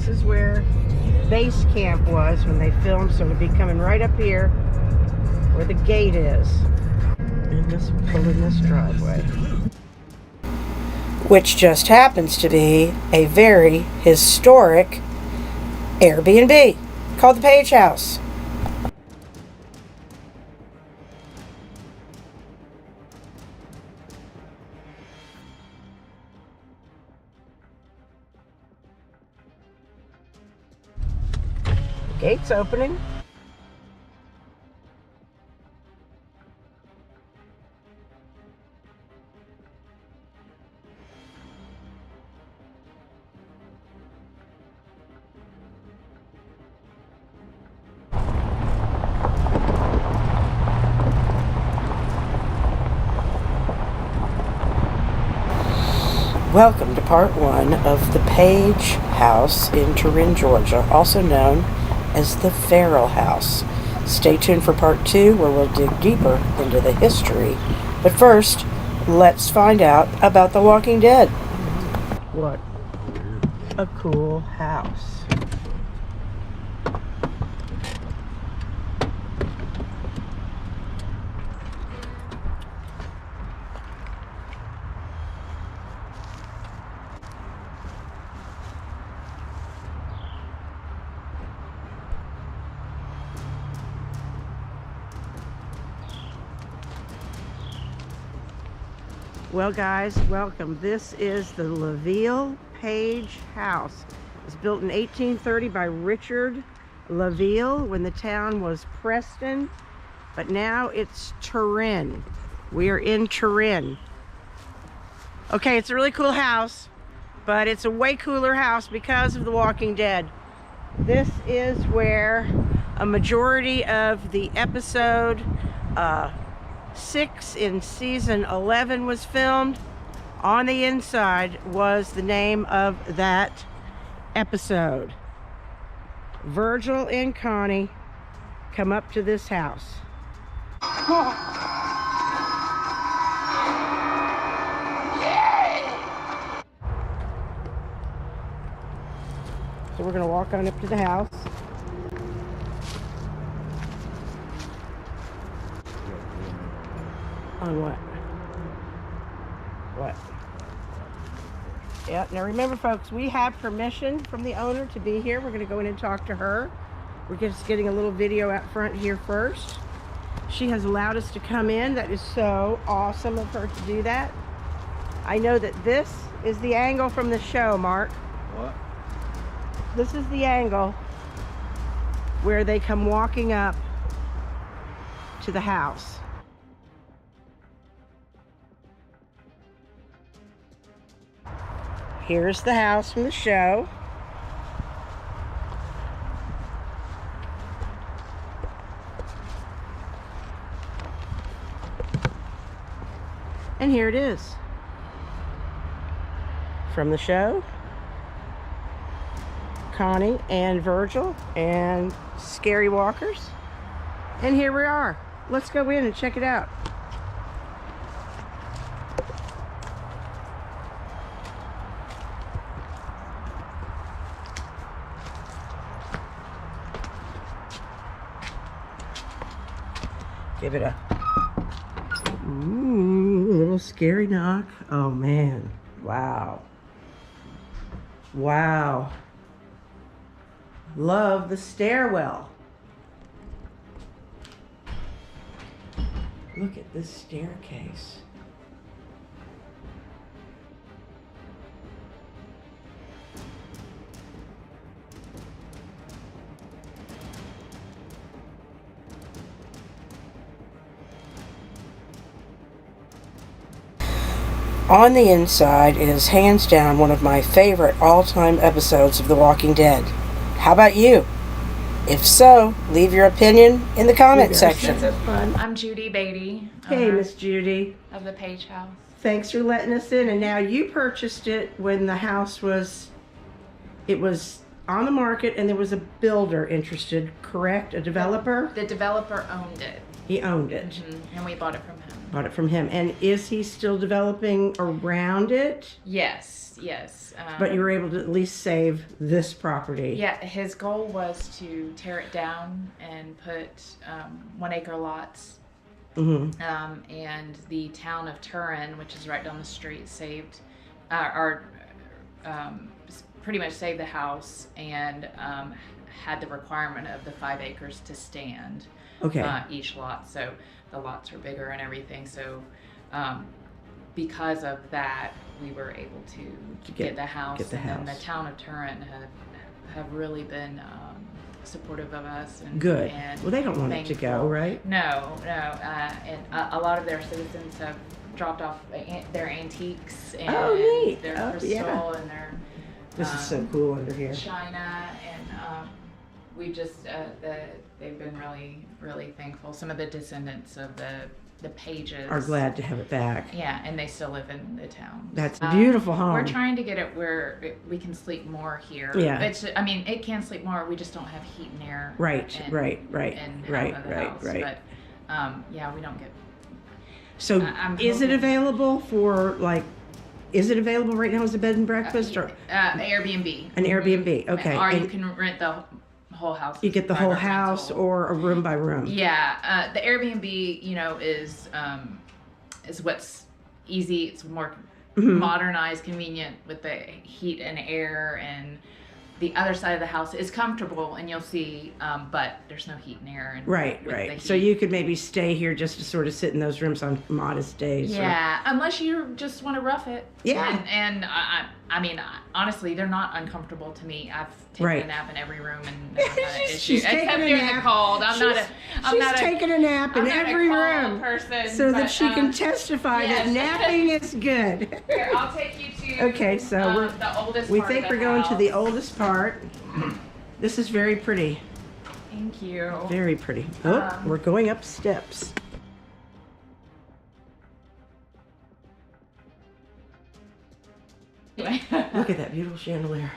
this is where base camp was when they filmed, so it'll be coming right up here where the gate is. And just pull in this driveway. Which just happens to be a very historic Airbnb called the Page House. Gates opening. Welcome to part one of the Page House in Turin, Georgia, also known as the Farrell House. Stay tuned for part two, where we'll dig deeper into the history. But first, let's find out about The Walking Dead. What a cool house. Well, guys, welcome. This is the LaVille Page House. It was built in 1830 by Richard LaVille when the town was Preston, but now it's Turin. We are in Turin. Okay, it's a really cool house, but it's a way cooler house because of The Walking Dead. This is where a majority of the episode 6 in season 11 was filmed. On the inside was the name of that episode. Virgil and Connie come up to this house. So we're gonna walk on up to the house. On what? What? Yeah, now remember, folks, we have permission from the owner to be here. We're going to go in and talk to her. We're just getting a little video out front here first. She has allowed us to come in. That is so awesome of her to do that. I know that this is the angle from the show, Mark. What? This is the angle where they come walking up to the house. Here's the house from the show. And here it is. From the show. Connie and Virgil and Scary Walkers. And here we are. Let's go in and check it out. Give it a little scary knock. Oh man, wow. Wow. Love the stairwell. Look at this staircase. On the inside is hands down one of my favorite all-time episodes of The Walking Dead. How about you? If so, leave your opinion in the comment section. That's fun. I'm Judy Beatty. Hey, Miss Judy. Of the Page House. Thanks for letting us in. And now you purchased it when the house was, it was on the market and there was a builder interested, correct? A developer? The developer owned it. He owned it. Mm-hmm. And we bought it from him. Bought it from him. And is he still developing around it? Yes. But you were able to at least save this property. Yeah, his goal was to tear it down and put 1 acre lots. Mm-hmm. And the town of Turin, which is right down the street, pretty much saved the house and had the requirement of the 5 acres to stand. Okay. Each lot, so the lots are bigger and everything. So because of that, we were able to get the house. Get the house. And the town of Turin have really been supportive of us. And, Good. And well, they don't want it to go, right? No. And a lot of their citizens have dropped off their antiques and their crystal and their. This is so cool under here. China, and we just they've been really thankful. Some of the descendants of the Pages are glad to have it back. Yeah, and they still live in the town. That's a beautiful home. We're trying to get it where we can sleep more here. Yeah. It can sleep more. We just don't have heat and air. Right. But yeah, we don't get. So is it available for like? Is it available right now as a bed and breakfast or Airbnb? An Airbnb, okay. Or you can rent the whole house. You get the whole house or a room by room. Yeah, the Airbnb, is what's easy. It's more modernized, convenient with the heat and air, and the other side of the house is comfortable, and you'll see, but there's no heat and air. And right. So you could maybe stay here just to sort of sit in those rooms on modest days. Yeah, unless you just want to rough it. Yeah. And I mean, honestly, they're not uncomfortable to me. I've taken a nap in every room and never had an issue. She's Except taking a during nap. the cold. She's taking a nap in every room person, so that she can testify that napping is good. Here, I'll take you to okay, so the oldest we part think of the we're going to house. the oldest part. This is very pretty. Thank you. Very pretty. Oh, we're going up steps. Look at that beautiful chandelier.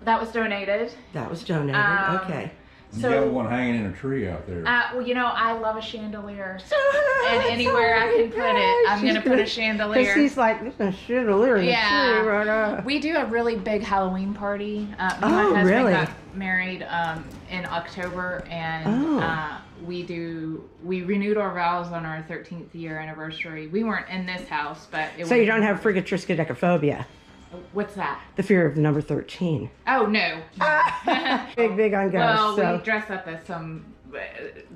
That was donated. That was donated. Okay. You So, got one hanging in a tree out there. well, I love a chandelier, and anywhere I can put it, I'm gonna put a chandelier. Because he's like, there's a chandelier in the Yeah. tree right now. We do a really big Halloween party. Me and Oh, my husband really? got married in October, and Oh. we renewed our vows on our 13th year anniversary. We weren't in this house, but it So was, you don't have frigatriskaidekaphobia, What's that? the fear of the number 13. Oh no. Big on ghosts. Well, so. we dress up as some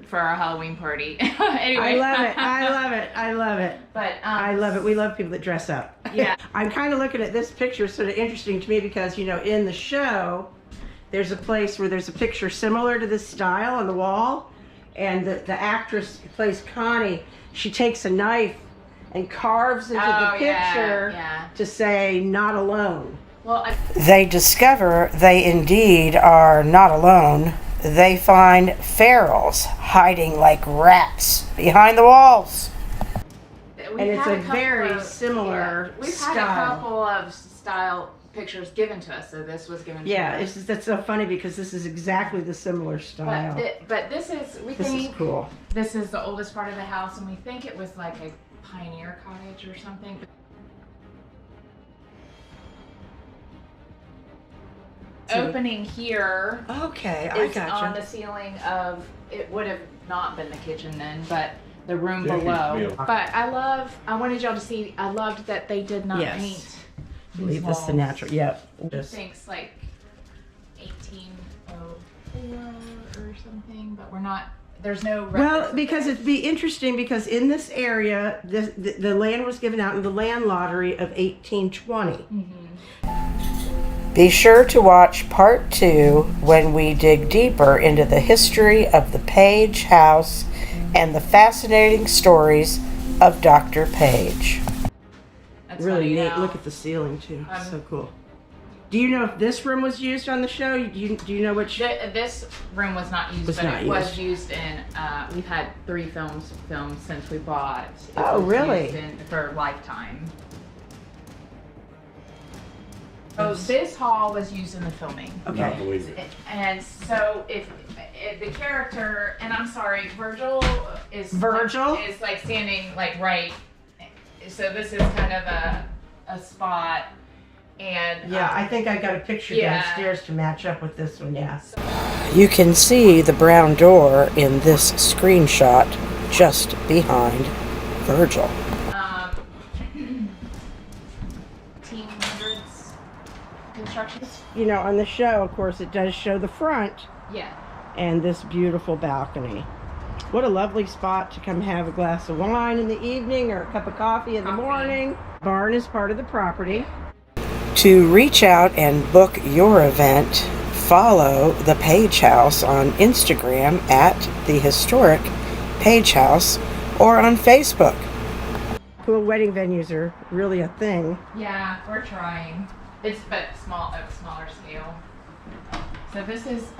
for our Halloween party. Anyway. I love it. I love it. I love it. But I love it. We love people that dress up. Yeah. I'm kind of looking at this picture, sort of interesting to me because, in the show, there's a place where there's a picture similar to this style on the wall. And the actress who plays Connie, she takes a knife and carves into the picture to say, not alone. Well, They discover they indeed are not alone. They find ferals hiding like rats behind the walls. And it's a very similar We've style. had a couple of style pictures given to us, so this was given to us. That's so funny because this is exactly the similar style. But this is, This is cool. this is the oldest part of the house, and we think it was like a pioneer cottage or something. Opening here Okay, I is on gotcha. the ceiling of, it would have not been the kitchen then, but the room Yeah, it used to below. be a- But I wanted y'all to see, I loved that they did not Yes. paint Leave this the walls. natural. Yep. Just Thinks like 1804 or something, but we're not, there's no well, reference. because it'd be interesting because in this area, the land was given out in the land lottery of 1820. Be sure to watch part 2 when we dig deeper into the history of the Page House and the fascinating stories of Dr. Page. That's Really funny neat. now. Look at the ceiling too. So cool. Do you know if this room was used on the show? Do you know which? This room was not used, Was but not it was used in, we've had 3 films filmed since we bought. It Oh, was really? used for Lifetime. So this hall was used in the filming. Okay. Not believe it. And so if the character, and I'm sorry, Virgil is like standing like right. So this is kind of a spot, and Yeah, I think I got a picture yeah. downstairs to match up with this one, yeah. You can see the brown door in this screenshot just behind Virgil. 1800s construction. You know, on the show, of course, it does show the front Yeah. and this beautiful balcony. What a lovely spot to come have a glass of wine in the evening or a cup of coffee in the morning. Barn is part of the property. To reach out and book your event, follow the Page House on Instagram at the Historic Page House or on Facebook. Cool wedding venues are really a thing. Yeah, we're trying. It's but smaller scale. So this is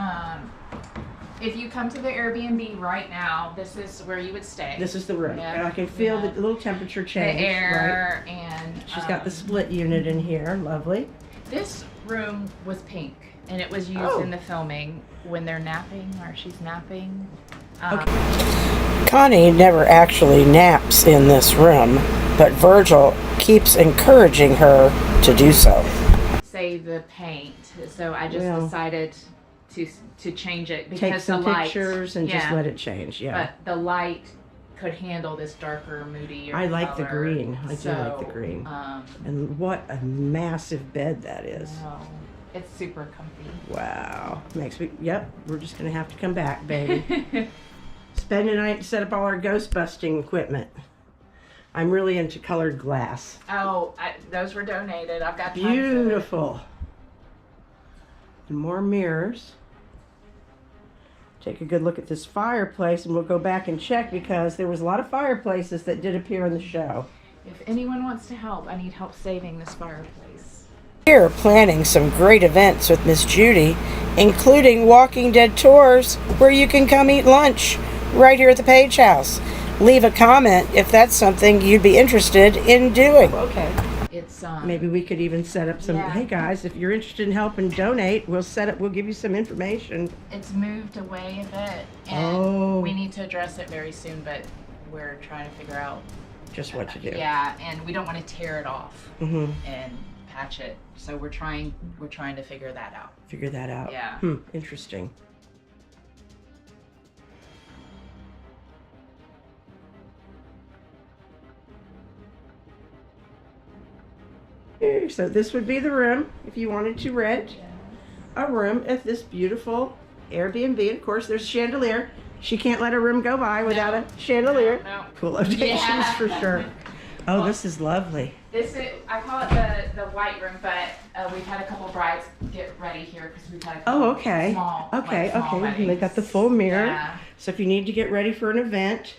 if you come to the Airbnb right now, this is where you would stay. This is the room. Yeah. And I can feel the little temperature change. The air right? and She's got the split unit in here. Lovely. This room was pink, and it was used in the filming when they're napping or she's napping. Connie never actually naps in this room, but Virgil keeps encouraging her to do so. Save the paint, so I just decided to change it because Take some the light, pictures and just let it change. Yeah. But the light could handle this darker, moody. I like the color. green. I do like the green. And what a massive bed that is. Wow. It's super comfy. Wow. Makes me. Yep. We're just gonna have to come back, baby. Spend a night to set up all our ghost busting equipment. I'm really into colored glass. Oh, those were donated. I've got tons Beautiful. And more mirrors. Take a good look at this fireplace, and we'll go back and check because there was a lot of fireplaces that did appear in the show. If anyone wants to help, I need help saving this fireplace. We're planning some great events with Miss Judy, including Walking Dead tours where you can come eat lunch right here at the Page House. Leave a comment if that's something you'd be interested in doing. Okay. It's maybe we could even set up some. Hey guys, if you're interested in helping donate, we'll give you some information. It's moved away a bit, and we need to address it very soon. But we're trying to figure out just what to do. Yeah, and we don't want to tear it off and patch it. So we're trying to figure that out. Yeah. Interesting. So this would be the room if you wanted to rent a room at this beautiful Airbnb. And of course, there's a chandelier. She can't let a room go by without a chandelier. No. Cool locations for sure. Oh, this is lovely. This is, I call it the white room, but we've had a couple brides get ready here because we've had a couple small weddings. They got the full mirror. Yeah. So if you need to get ready for an event,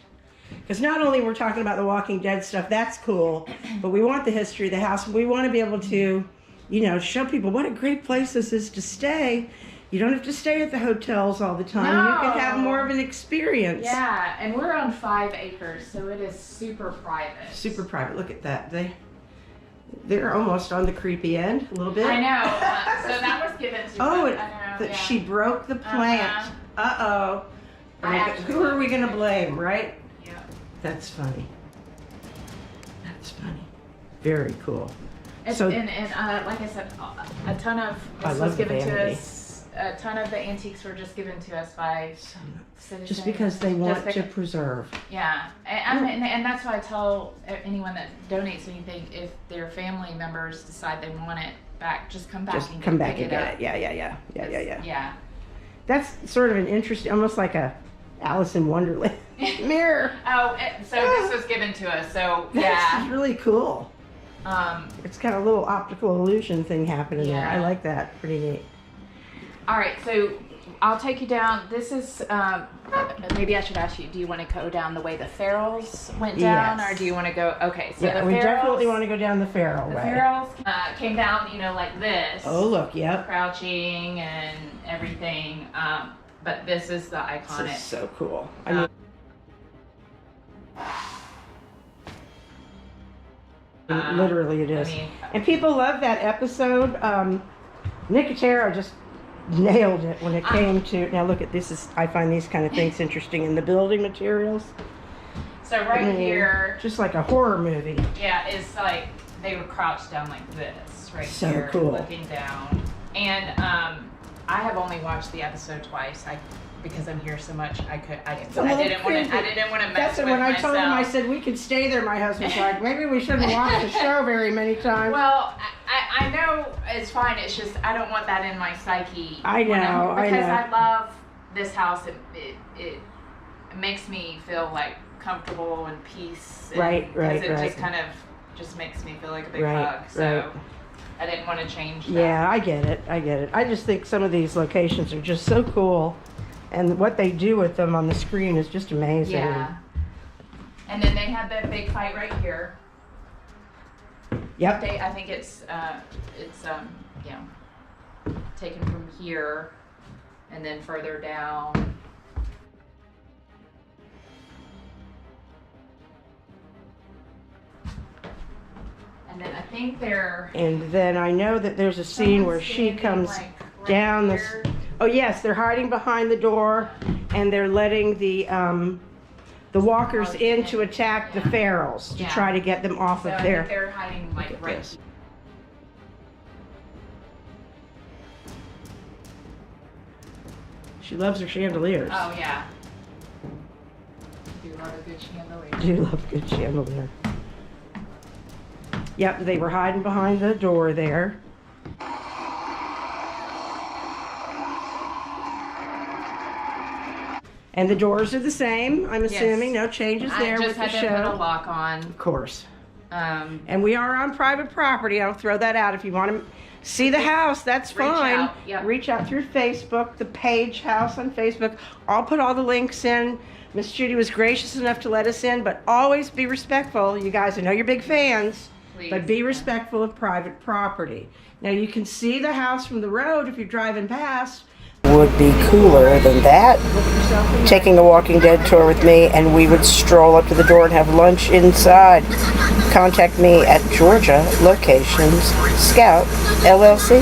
because not only we're talking about the Walking Dead stuff, that's cool, but we want the history of the house. We want to be able to, show people what a great place this is to stay. You don't have to stay at the hotels all the time. No. You can have more of an experience. Yeah, and we're on 5 acres, so it is super private. Super private. Look at that. They're almost on the creepy end a little bit. I know. So that was given to me. She broke the plant. Uh-oh. Who are we going to blame, right? Yeah. That's funny. Very cool. And like I said, a ton of this was given to us. A ton of the antiques were just given to us by citizens. Just because they want to preserve. Yeah, and that's why I tell anyone that donates anything, if their family members decide they want it back, just come back and get it. Yeah. That's sort of an interesting, almost like a Alice in Wonderland mirror. So this was given to us. So yeah, this is really cool. It's got a little optical illusion thing happening there. I like that. Pretty neat. All right, so I'll take you down. This is, maybe I should ask you, do you want to go down the way the Farrells went down, or do you want to go, okay, so we definitely want to go down the Farrell way. The Farrells came down, like this. Oh, look, yep. Crouching and everything, but this is the iconic. This is so cool. Literally it is. And people love that episode. Nicotero just nailed it when it came to, now look at this, I find these kind of things interesting in the building materials. So right here, just like a horror movie. yeah, it's like they were crouched down like this, right So here, cool. looking down. And I have only watched the episode twice. Because I'm here so much, I didn't want to mess with when I myself. told him, I said we could stay there. My husband's like, maybe we shouldn't watch the show very many times. Well, I know it's fine. It's just I don't want that in my psyche. I know, because I love this house. It makes me feel like comfortable and peace. And, Right. Because it just kind of just makes me feel like a big hug. So I didn't want to change that. Yeah, I get it. I just think some of these locations are just so cool. And what they do with them on the screen is just amazing. Yeah. And then they had that big fight right here. Yep. I think it's taken from here and then further down. And then I think And then I know that there's a scene where she comes down the. Oh yes, they're hiding behind the door, and they're letting the walkers in to attack the ferals to try to get them off of I there. think they're hiding like right. Yes. She loves her chandeliers. Oh yeah. Do love a good chandelier. Do love good chandelier. Yep, they were hiding behind the door there. And the doors are the same, I'm assuming. No changes there with the I just had to put a show. lock on. Of course. Um, And we are on private property. I'll throw that out. If you want to see the house, that's Reach fine. out, yep. Reach out through Facebook, the Page House on Facebook. I'll put all the links in. Miss Judy was gracious enough to let us in, but always be respectful. You guys, I know you're big fans, but be respectful of private property. Now you can see the house from the road if you're driving past. Would be cooler than that. Taking a Walking Dead tour with me, and we would stroll up to the door and have lunch inside. Contact me at Georgia Locations Scout LLC.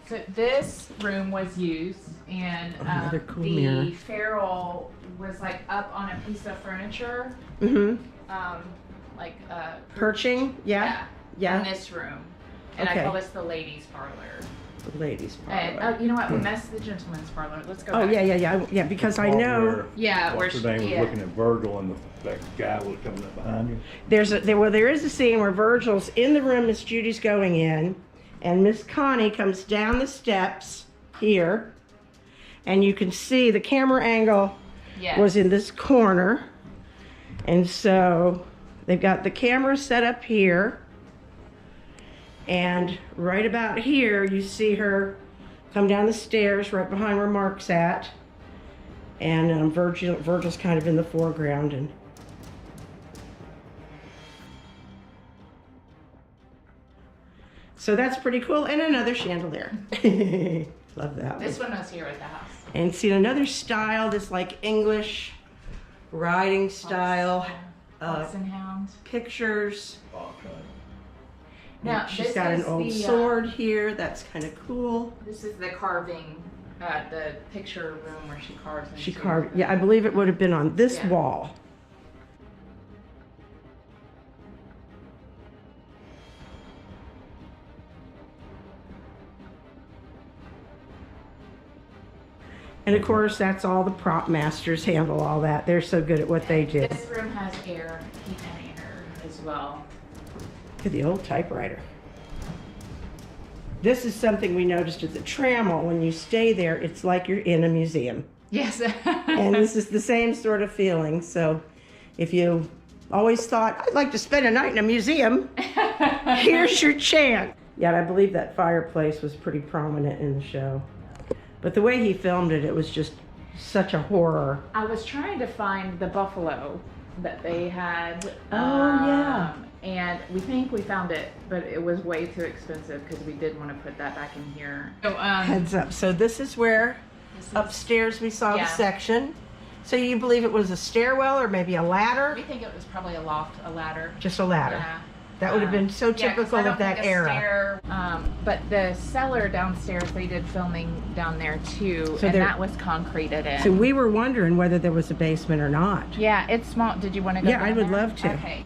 So this room was used, and Another cool the mirror. feral was like up on a piece of furniture, Mm-hmm. like Perching, yeah. in this room, and Okay. I call this the ladies' parlor. The ladies' And parlor. you know what? That's the gentleman's parlor. Let's go. Oh back. yeah, because I know Yeah, What's her name was looking at Virgil and that guy was coming up behind you. there is a scene where Virgil's in the room Miss Judy's going in, and Miss Connie comes down the steps here, and you can see the camera angle Yes. was in this corner, and so they've got the camera set up here, and right about here you see her come down the stairs right behind where Mark's at, and Virgil's kind of in the foreground. And so that's pretty cool. And another chandelier. Love that one. This one was here at the house. And see another style, this like English riding style, Fox and Hound. pictures. Now, She's this got an is old the, sword here. That's kind of cool. This is the carving, the picture room where she carves. She into carved, the- yeah, I believe it would have been on this Yeah. wall. And of course, that's all the prop masters handle all that. They're so good at what they do. This room has air, heat and air as well. Look at the old typewriter. This is something we noticed at the Trammell. When you stay there, it's like you're in a museum. Yes. And this is the same sort of feeling. So if you always thought, I'd like to spend a night in a museum, here's your chance. Yeah, and I believe that fireplace was pretty prominent in the show. But the way he filmed it, it was just such a horror. I was trying to find the buffalo that they had. Oh, yeah. And we think we found it, but it was way too expensive because we did want to put that back in here. So, Heads up. So this is where this is- upstairs we saw Yeah. the section. So you believe it was a stairwell or maybe a ladder? we think it was probably a loft, a ladder. Just a ladder. Yeah. That would have been so Yeah, 'cause typical I don't of that think a era. stair, but the cellar downstairs, they did filming down there too, So and there- that was concreted in. So we were wondering whether there was a basement or not. Yeah, it's small. Did you want to go? Yeah, I down would there? love to. Okay.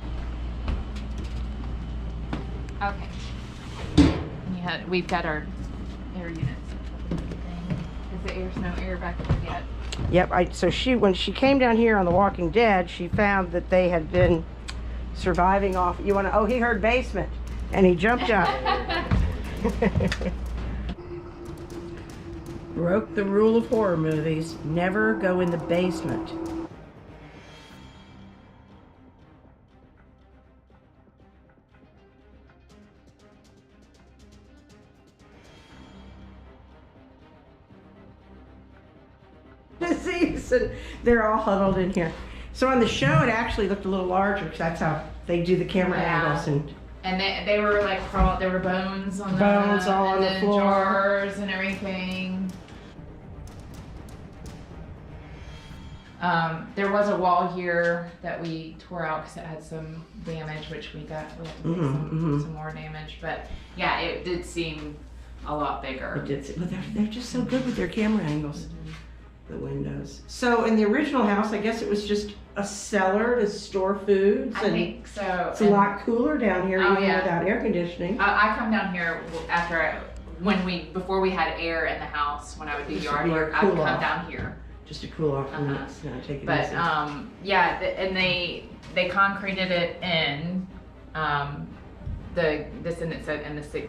Okay. And we've got our air units. Because there's no air back there yet. Yep. So when she came down here on The Walking Dead, she found that they had been surviving off. You want to? Oh, he heard basement, and he jumped up. Broke the rule of horror movies: never go in the basement. Disease, and they're all huddled in here. So on the show, it actually looked a little larger because that's how they do the camera Yeah. angles. And And they were like there were bones on Bones all on and the then floor. jars and everything. There was a wall here that we tore out because it had some damage, which we had to fix some more damage. But yeah, it did seem a lot bigger. it did. But they're just so good with their camera angles. The windows. So in the original house, I guess it was just a cellar to store foods, I and think so. it's a lot cooler down here Oh, even yeah. without air conditioning. I come down here before we had air in the house, when I would do This would yard be work, your I would cool come off. down here. Just to cool off from Uh-huh. that, take it But easy. yeah, and they concreted it in in the six.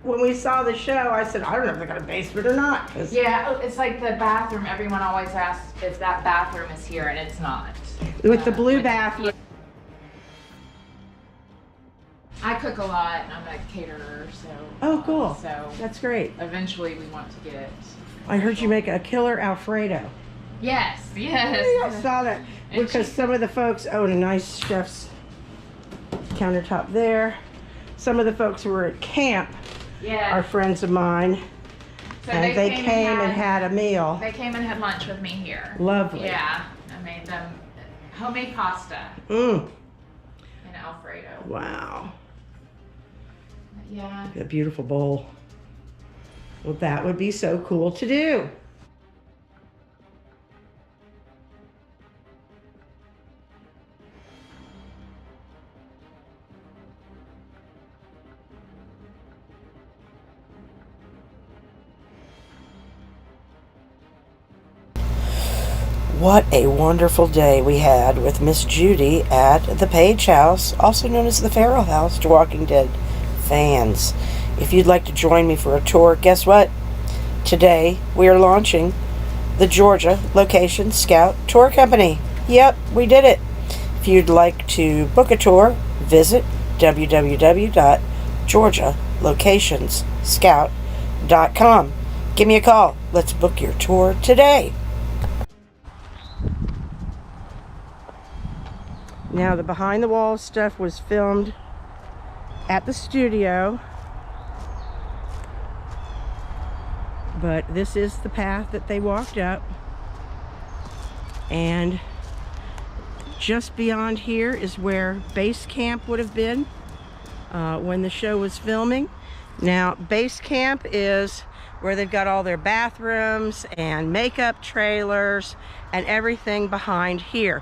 When we saw the show, I said, I don't know if they got a basement or not. 'Cause Yeah, it's like the bathroom. Everyone always asks if that bathroom is here, and it's not. with the blue With- bathroom. I cook a lot, and I'm a caterer, so. Oh, cool. So That's great. eventually, we want to get. I heard you make a killer Alfredo. Yes, I yes. saw that And because some of the folks own a nice chef's countertop there. Some of the folks who were at camp Yeah. are friends of mine, So and they came and had a meal. They came and had lunch with me here. Lovely. Yeah, I made them homemade pasta Mm. and Alfredo. Wow. Yeah. A beautiful bowl. Well, that would be so cool to do. What a wonderful day we had with Miss Judy at the Page House, also known as the Farrell House to Walking Dead fans. If you'd like to join me for a tour, guess what? Today we are launching the Georgia Location Scout Tour Company. Yep, we did it. If you'd like to book a tour, visit www.georgialocationscout.com. Give me a call. Let's book your tour today. Now, the behind the walls stuff was filmed at the studio, but this is the path that they walked up, and just beyond here is where base camp would have been when the show was filming. Now, base camp is where they've got all their bathrooms and makeup trailers and everything behind here.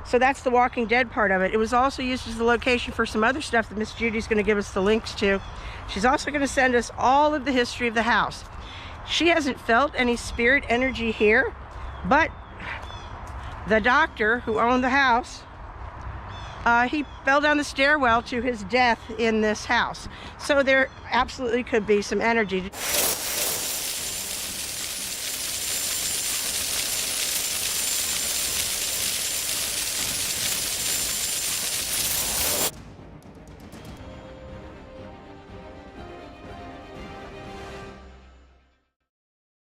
So that's the Walking Dead part of it. It was also used as the location for some other stuff that Miss Judy's going to give us the links to. She's also going to send us all of the history of the house. She hasn't felt any spirit energy here, but the doctor who owned the house, he fell down the stairwell to his death in this house. So there absolutely could be some energy.